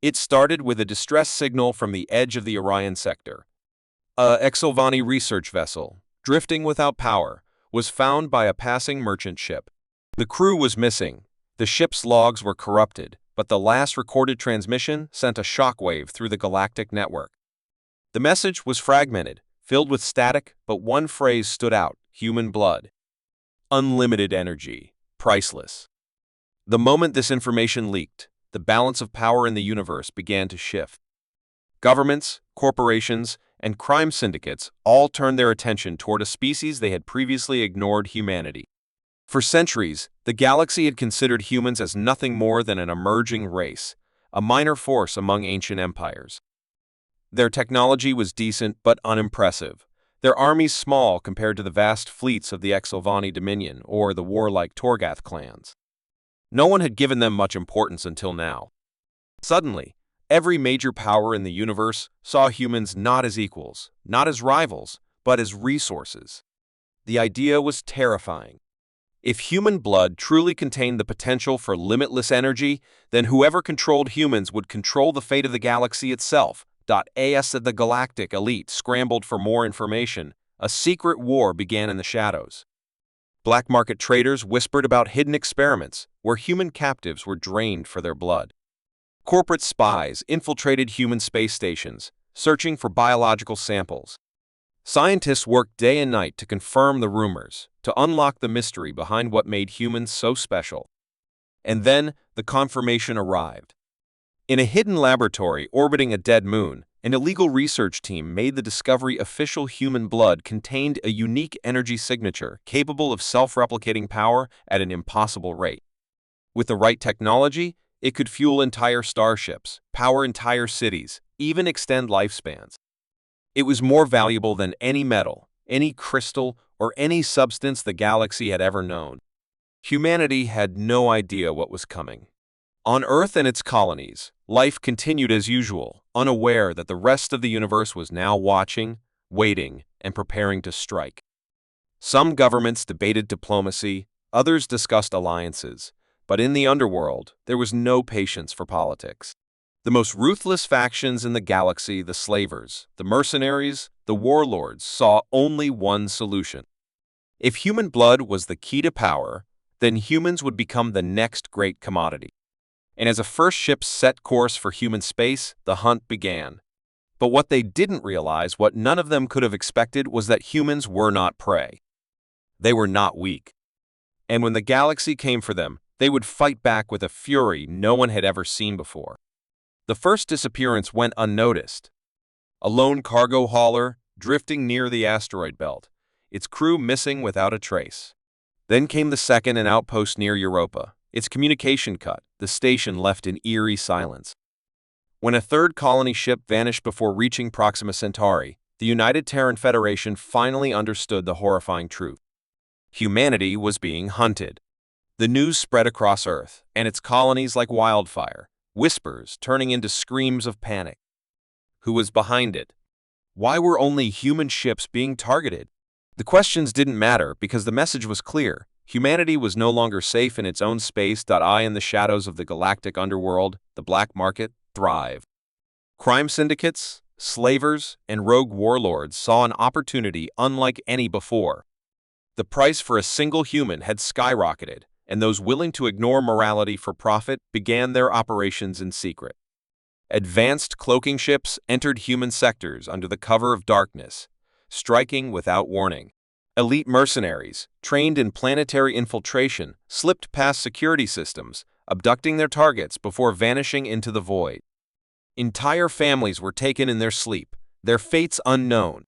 It started with a distress signal from the edge of the Orion sector. A Exovani research vessel, drifting without power, was found by a passing merchant ship. The crew was missing. The ship's logs were corrupted, but the last recorded transmission sent a shockwave through the galactic network. The message was fragmented, filled with static, but one phrase stood out: human blood. Unlimited energy, priceless. The moment this information leaked, the balance of power in the universe began to shift. Governments, corporations, and crime syndicates all turned their attention toward a species they had previously ignored: humanity. For centuries, the galaxy had considered humans as nothing more than an emerging race, a minor force among ancient empires. Their technology was decent but unimpressive, their armies small compared to the vast fleets of the Exovani Dominion or the warlike Torgath clans. No one had given them much importance until now. Suddenly, every major power in the universe saw humans not as equals, not as rivals, but as resources. The idea was terrifying. If human blood truly contained the potential for limitless energy, then whoever controlled humans would control the fate of the galaxy itself. As the galactic elite scrambled for more information, a secret war began in the shadows. Black market traders whispered about hidden experiments where human captives were drained for their blood. Corporate spies infiltrated human space stations, searching for biological samples. Scientists worked day and night to confirm the rumors, to unlock the mystery behind what made humans so special. And then the confirmation arrived. In a hidden laboratory orbiting a dead moon, an illegal research team made the discovery official human blood contained a unique energy signature capable of self-replicating power at an impossible rate. With the right technology, it could fuel entire starships, power entire cities, even extend lifespans. It was more valuable than any metal, any crystal, or any substance the galaxy had ever known. Humanity had no idea what was coming. On Earth and its colonies, life continued as usual, unaware that the rest of the universe was now watching, waiting, and preparing to strike. Some governments debated diplomacy, others discussed alliances, but in the underworld, there was no patience for politics. The most ruthless factions in the galaxy, the slavers, the mercenaries, the warlords, saw only one solution. If human blood was the key to power, then humans would become the next great commodity. And as a first ship set course for human space, the hunt began. But what they didn't realize, what none of them could have expected, was that humans were not prey. They were not weak. And when the galaxy came for them, they would fight back with a fury no one had ever seen before. The first disappearance went unnoticed. A lone cargo hauler drifting near the asteroid belt, its crew missing without a trace. Then came the second, an outpost near Europa, its communication cut, the station left in eerie silence. When a third colony ship vanished before reaching Proxima Centauri, the United Terran Federation finally understood the horrifying truth. Humanity was being hunted. The news spread across Earth, and its colonies like wildfire, whispers turning into screams of panic. Who was behind it? Why were only human ships being targeted? The questions didn't matter because the message was clear. Humanity was no longer safe in its own space. In the shadows of the galactic underworld, the black market thrived. Crime syndicates, slavers, and rogue warlords saw an opportunity unlike any before. The price for a single human had skyrocketed, and those willing to ignore morality for profit began their operations in secret. Advanced cloaking ships entered human sectors under the cover of darkness, striking without warning. Elite mercenaries, trained in planetary infiltration, slipped past security systems, abducting their targets before vanishing into the void. Entire families were taken in their sleep, their fates unknown.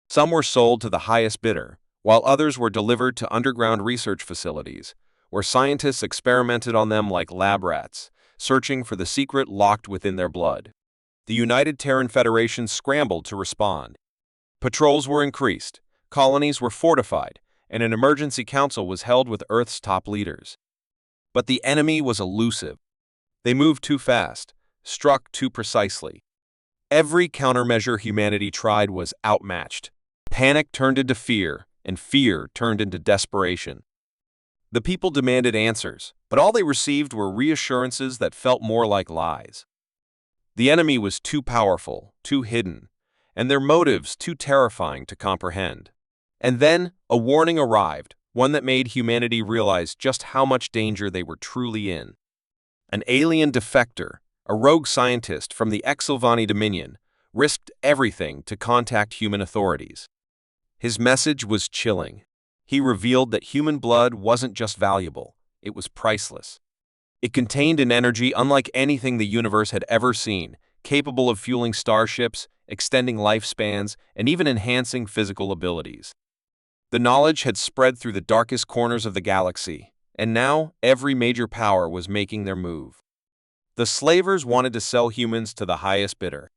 Some were sold to the highest bidder, while others were delivered to underground research facilities, where scientists experimented on them like lab rats, searching for the secret locked within their blood. The United Terran Federation scrambled to respond. Patrols were increased, colonies were fortified, and an emergency council was held with Earth's top leaders. But the enemy was elusive. They moved too fast, struck too precisely. Every countermeasure humanity tried was outmatched. Panic turned into fear, and fear turned into desperation. The people demanded answers, but all they received were reassurances that felt more like lies. The enemy was too powerful, too hidden, and their motives too terrifying to comprehend. And then, a warning arrived, one that made humanity realize just how much danger they were truly in. An alien defector, a rogue scientist from the Exilvani Dominion, risked everything to contact human authorities. His message was chilling. He revealed that human blood wasn't just valuable, it was priceless. It contained an energy unlike anything the universe had ever seen, capable of fueling starships, extending lifespans, and even enhancing physical abilities. The knowledge had spread through the darkest corners of the galaxy, and now every major power was making their move. The slavers wanted to sell humans to the highest bidder.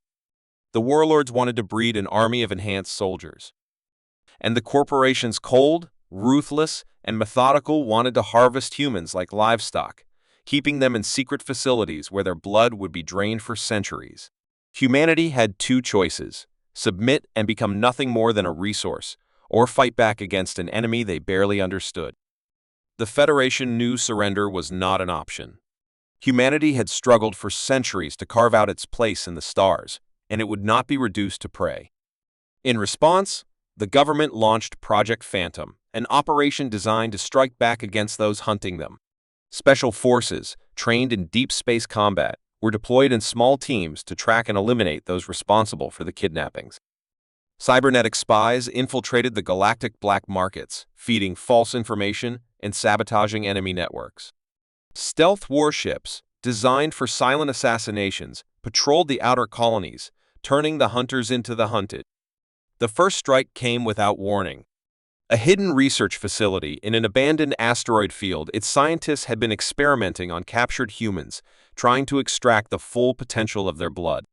The warlords wanted to breed an army of enhanced soldiers. And the corporations, cold, ruthless, and methodical, wanted to harvest humans like livestock, keeping them in secret facilities where their blood would be drained for centuries. Humanity had two choices: submit and become nothing more than a resource, or fight back against an enemy they barely understood. The Federation knew surrender was not an option. Humanity had struggled for centuries to carve out its place in the stars, and it would not be reduced to prey. In response, the government launched Project Phantom, an operation designed to strike back against those hunting them. Special forces, trained in deep space combat, were deployed in small teams to track and eliminate those responsible for the kidnappings. Cybernetic spies infiltrated the galactic black markets, feeding false information and sabotaging enemy networks. Stealth warships, designed for silent assassinations, patrolled the outer colonies, turning the hunters into the hunted. The first strike came without warning. A hidden research facility in an abandoned asteroid field, its scientists had been experimenting on captured humans, trying to extract the full potential of their blood.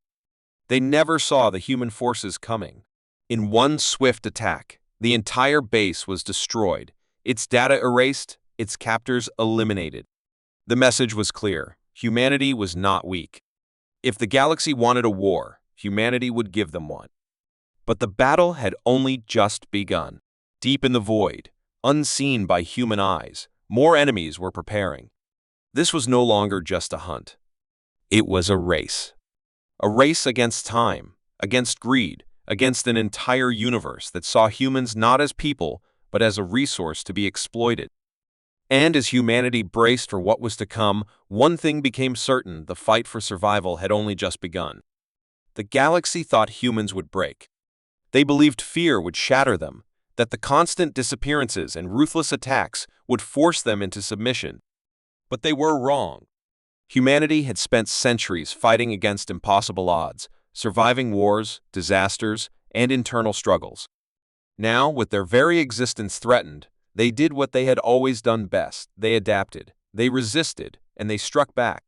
They never saw the human forces coming. In one swift attack, the entire base was destroyed, its data erased, its captors eliminated. The message was clear: humanity was not weak. If the galaxy wanted a war, humanity would give them one. But the battle had only just begun. Deep in the void, unseen by human eyes, more enemies were preparing. This was no longer just a hunt. It was a race. A race against time, against greed, against an entire universe that saw humans not as people, but as a resource to be exploited. And as humanity braced for what was to come, one thing became certain: the fight for survival had only just begun. The galaxy thought humans would break. They believed fear would shatter them, that the constant disappearances and ruthless attacks would force them into submission. But they were wrong. Humanity had spent centuries fighting against impossible odds, surviving wars, disasters, and internal struggles. Now, with their very existence threatened, they did what they had always done best: they adapted, they resisted, and they struck back.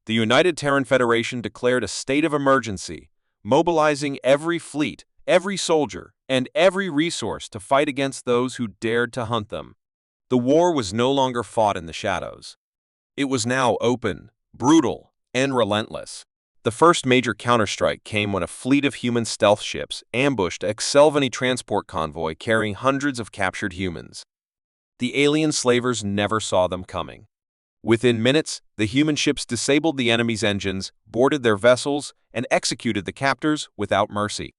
The United Terran Federation declared a state of emergency, mobilizing every fleet, every soldier, and every resource to fight against those who dared to hunt them. The war was no longer fought in the shadows. It was now open, brutal, and relentless. The first major counterstrike came when a fleet of human stealth ships ambushed a Exilvani transport convoy carrying hundreds of captured humans. The alien slavers never saw them coming. Within minutes, the human ships disabled the enemy's engines, boarded their vessels, and executed the captors without mercy.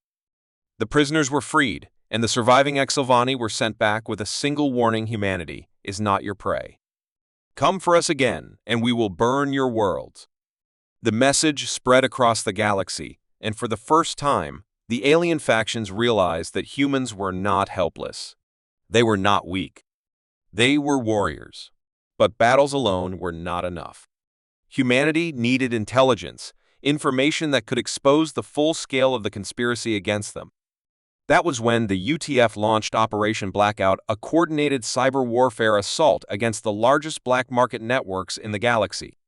The prisoners were freed, and the surviving Exilvani were sent back with a single warning: humanity is not your prey. Come for us again, and we will burn your worlds. The message spread across the galaxy, and for the first time, the alien factions realized that humans were not helpless. They were not weak. They were warriors. But battles alone were not enough. Humanity needed intelligence, information that could expose the full scale of the conspiracy against them. That was when the UTF launched Operation Blackout, a coordinated cyber warfare assault against the largest black market networks in the galaxy.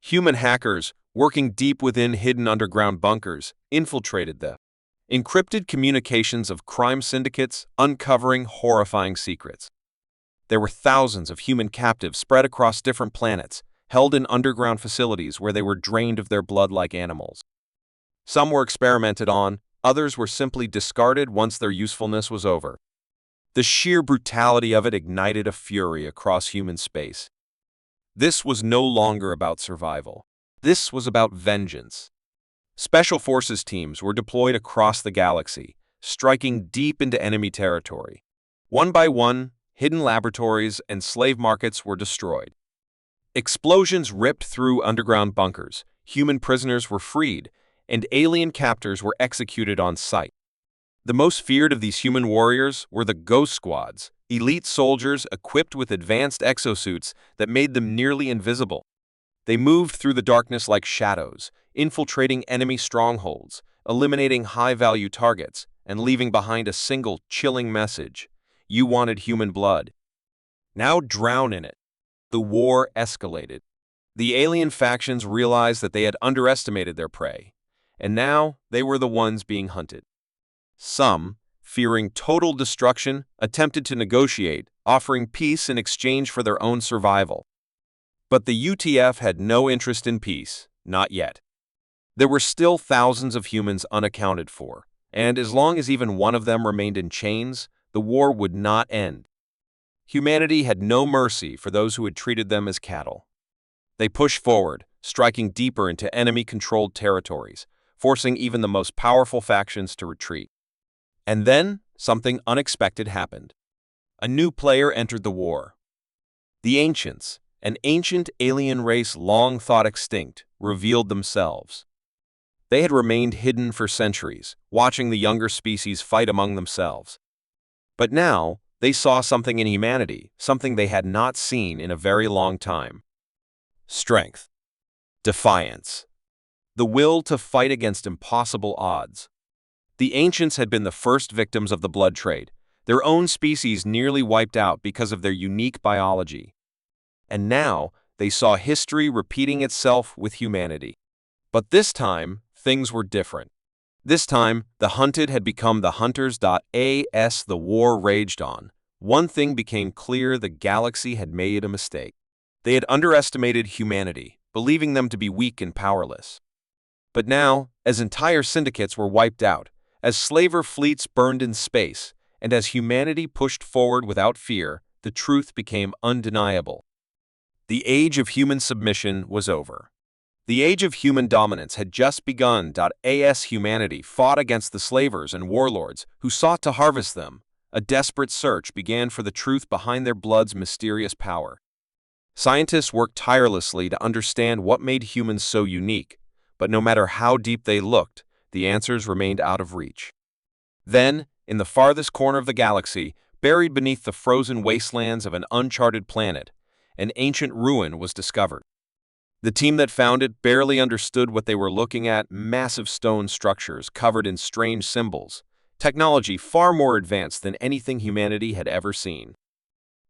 Human hackers, working deep within hidden underground bunkers, infiltrated the encrypted communications of crime syndicates, uncovering horrifying secrets. There were thousands of human captives spread across different planets, held in underground facilities where they were drained of their blood like animals. Some were experimented on, others were simply discarded once their usefulness was over. The sheer brutality of it ignited a fury across human space. This was no longer about survival. This was about vengeance. Special forces teams were deployed across the galaxy, striking deep into enemy territory. One by one, hidden laboratories and slave markets were destroyed. Explosions ripped through underground bunkers, human prisoners were freed, and alien captors were executed on sight. The most feared of these human warriors were the Ghost Squads, elite soldiers equipped with advanced exosuits that made them nearly invisible. They moved through the darkness like shadows, infiltrating enemy strongholds, eliminating high-value targets, and leaving behind a single chilling message: you wanted human blood. Now drown in it. The war escalated. The alien factions realized that they had underestimated their prey, and now they were the ones being hunted. Some, fearing total destruction, attempted to negotiate, offering peace in exchange for their own survival. But the UTF had no interest in peace, not yet. There were still thousands of humans unaccounted for, and as long as even one of them remained in chains, the war would not end. Humanity had no mercy for those who had treated them as cattle. They pushed forward, striking deeper into enemy-controlled territories, forcing even the most powerful factions to retreat. And then, something unexpected happened. A new player entered the war. The Ancients, an ancient alien race long thought extinct, revealed themselves. They had remained hidden for centuries, watching the younger species fight among themselves. But now, they saw something in humanity, something they had not seen in a very long time. Strength. Defiance. The will to fight against impossible odds. The Ancients had been the first victims of the blood trade, their own species nearly wiped out because of their unique biology. And now, they saw history repeating itself with humanity. But this time, things were different. This time, the hunted had become the hunters. As the war raged on, one thing became clear: the galaxy had made a mistake. They had underestimated humanity, believing them to be weak and powerless. But now, as entire syndicates were wiped out, as slaver fleets burned in space, and as humanity pushed forward without fear, the truth became undeniable. The age of human submission was over. The age of human dominance had just begun. As humanity fought against the slavers and warlords who sought to harvest them, a desperate search began for the truth behind their blood's mysterious power. Scientists worked tirelessly to understand what made humans so unique, but no matter how deep they looked, the answers remained out of reach. Then, in the farthest corner of the galaxy, buried beneath the frozen wastelands of an uncharted planet, an ancient ruin was discovered. The team that found it barely understood what they were looking at: massive stone structures covered in strange symbols, technology far more advanced than anything humanity had ever seen.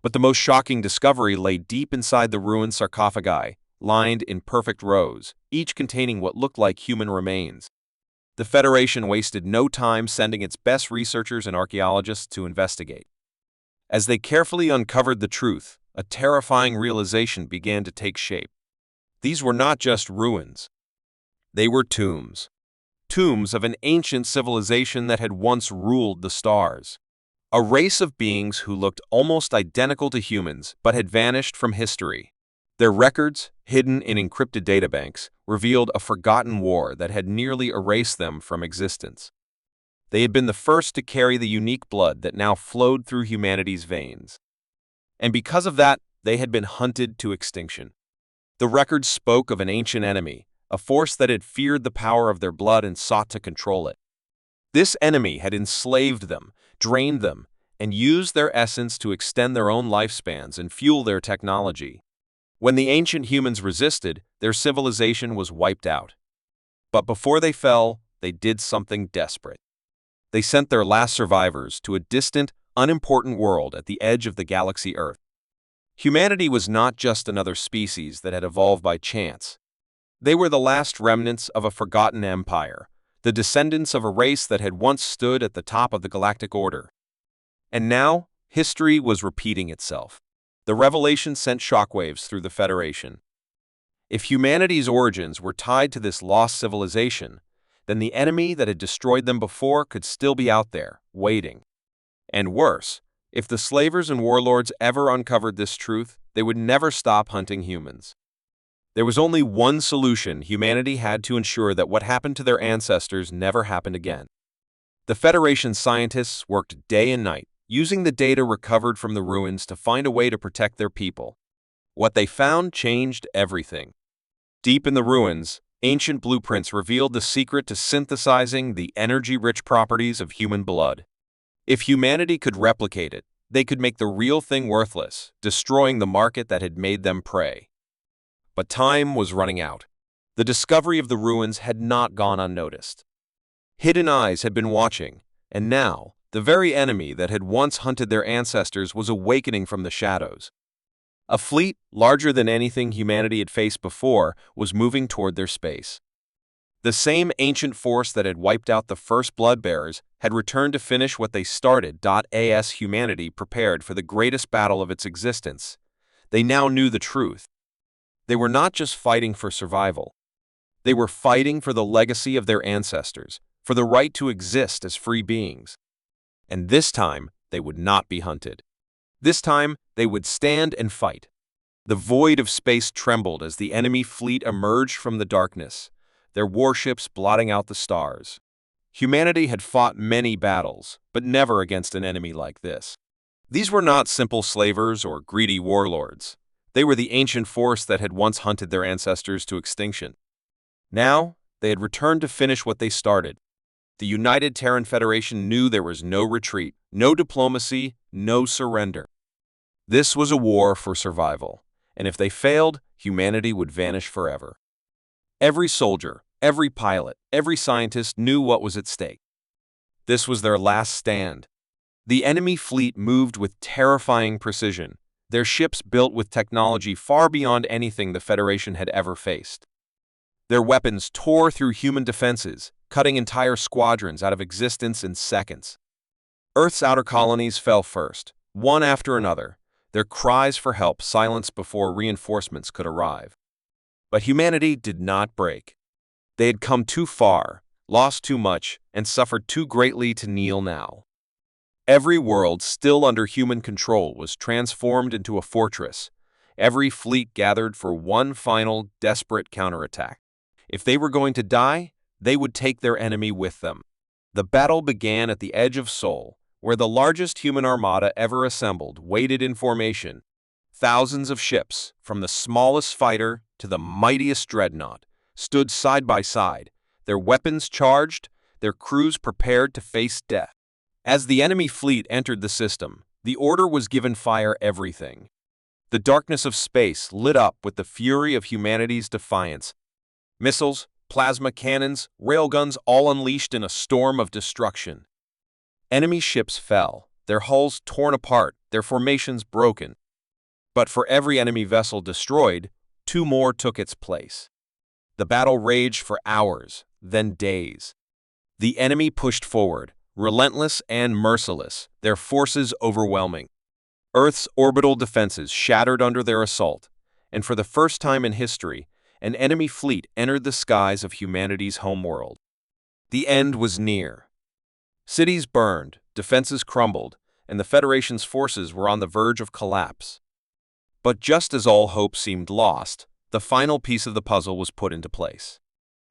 But the most shocking discovery lay deep inside the ruined sarcophagi, lined in perfect rows, each containing what looked like human remains. The Federation wasted no time sending its best researchers and archaeologists to investigate. As they carefully uncovered the truth, a terrifying realization began to take shape. These were not just ruins. They were tombs. Tombs of an ancient civilization that had once ruled the stars. A race of beings who looked almost identical to humans but had vanished from history. Their records, hidden in encrypted databanks, revealed a forgotten war that had nearly erased them from existence. They had been the first to carry the unique blood that now flowed through humanity's veins. And because of that, they had been hunted to extinction. The records spoke of an ancient enemy, a force that had feared the power of their blood and sought to control it. This enemy had enslaved them, drained them, and used their essence to extend their own lifespans and fuel their technology. When the ancient humans resisted, their civilization was wiped out. But before they fell, they did something desperate. They sent their last survivors to a distant, unimportant world at the edge of the galaxy Earth. Humanity was not just another species that had evolved by chance. They were the last remnants of a forgotten empire, the descendants of a race that had once stood at the top of the galactic order. And now, history was repeating itself. The revelation sent shockwaves through the Federation. If humanity's origins were tied to this lost civilization, then the enemy that had destroyed them before could still be out there, waiting. And worse, if the slavers and warlords ever uncovered this truth, they would never stop hunting humans. There was only one solution: humanity had to ensure that what happened to their ancestors never happened again. The Federation scientists worked day and night, using the data recovered from the ruins to find a way to protect their people. What they found changed everything. Deep in the ruins, ancient blueprints revealed the secret to synthesizing the energy-rich properties of human blood. If humanity could replicate it, they could make the real thing worthless, destroying the market that had made them prey. But time was running out. The discovery of the ruins had not gone unnoticed. Hidden eyes had been watching, and now, the very enemy that had once hunted their ancestors was awakening from the shadows. A fleet, larger than anything humanity had faced before, was moving toward their space. The same ancient force that had wiped out the first bloodbearers had returned to finish what they started. As humanity prepared for the greatest battle of its existence, they now knew the truth. They were not just fighting for survival. They were fighting for the legacy of their ancestors, for the right to exist as free beings. And this time, they would not be hunted. This time, they would stand and fight. The void of space trembled as the enemy fleet emerged from the darkness, their warships blotting out the stars. Humanity had fought many battles, but never against an enemy like this. These were not simple slavers or greedy warlords. They were the ancient force that had once hunted their ancestors to extinction. Now, they had returned to finish what they started. The United Terran Federation knew there was no retreat, no diplomacy, no surrender. This was a war for survival, and if they failed, humanity would vanish forever. Every soldier, every pilot, every scientist knew what was at stake. This was their last stand. The enemy fleet moved with terrifying precision, their ships built with technology far beyond anything the Federation had ever faced. Their weapons tore through human defenses, cutting entire squadrons out of existence in seconds. Earth's outer colonies fell first, one after another, their cries for help silenced before reinforcements could arrive. But humanity did not break. They had come too far, lost too much, and suffered too greatly to kneel now. Every world still under human control was transformed into a fortress. Every fleet gathered for one final, desperate counterattack. If they were going to die, they would take their enemy with them. The battle began at the edge of Sol, where the largest human armada ever assembled waited in formation. Thousands of ships, from the smallest fighter to the mightiest dreadnought, stood side by side, their weapons charged, their crews prepared to face death. As the enemy fleet entered the system, the order was given: fire everything. The darkness of space lit up with the fury of humanity's defiance. Missiles, plasma cannons, railguns, all unleashed in a storm of destruction. Enemy ships fell, their hulls torn apart, their formations broken. But for every enemy vessel destroyed, two more took its place. The battle raged for hours, then days. The enemy pushed forward, relentless and merciless, their forces overwhelming. Earth's orbital defenses shattered under their assault, and for the first time in history, an enemy fleet entered the skies of humanity's homeworld. The end was near. Cities burned, defenses crumbled, and the Federation's forces were on the verge of collapse. But just as all hope seemed lost, the final piece of the puzzle was put into place.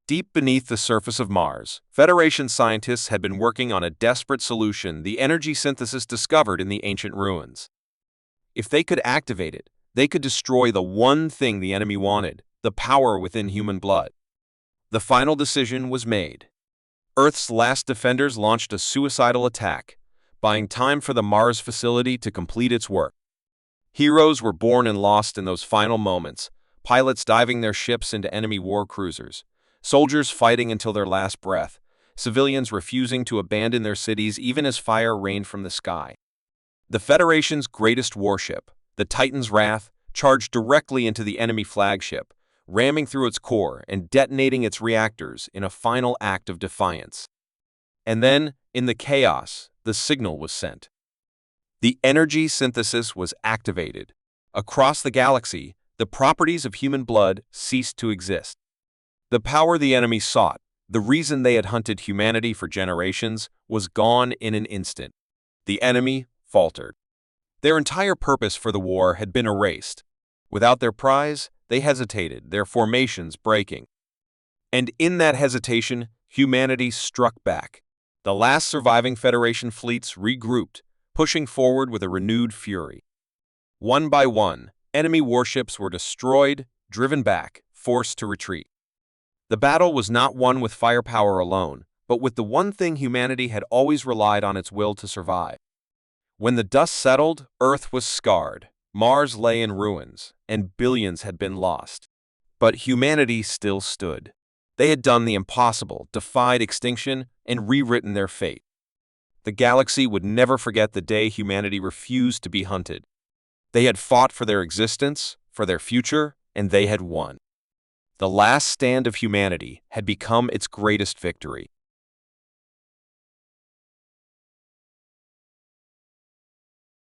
Deep beneath the surface of Mars, Federation scientists had been working on a desperate solution: the energy synthesis discovered in the ancient ruins. If they could activate it, they could destroy the one thing the enemy wanted: the power within human blood. The final decision was made. Earth's last defenders launched a suicidal attack, buying time for the Mars facility to complete its work. Heroes were born and lost in those final moments, pilots diving their ships into enemy war cruisers, soldiers fighting until their last breath, civilians refusing to abandon their cities even as fire rained from the sky. The Federation's greatest warship, the Titan's Wrath, charged directly into the enemy flagship, ramming through its core and detonating its reactors in a final act of defiance. And then, in the chaos, the signal was sent. The energy synthesis was activated. Across the galaxy, the properties of human blood ceased to exist. The power the enemy sought, the reason they had hunted humanity for generations, was gone in an instant. The enemy faltered. Their entire purpose for the war had been erased. Without their prize, They hesitated, their formations breaking. And in that hesitation, humanity struck back. The last surviving Federation fleets regrouped, pushing forward with a renewed fury. One by one, enemy warships were destroyed, driven back, forced to retreat. The battle was not won with firepower alone, but with the one thing humanity had always relied on: its will to survive. When the dust settled, Earth was scarred, Mars lay in ruins, and billions had been lost. But humanity still stood. They had done the impossible, defied extinction, and rewritten their fate. The galaxy would never forget the day humanity refused to be hunted. They had fought for their existence, for their future, and they had won. The last stand of humanity had become its greatest victory.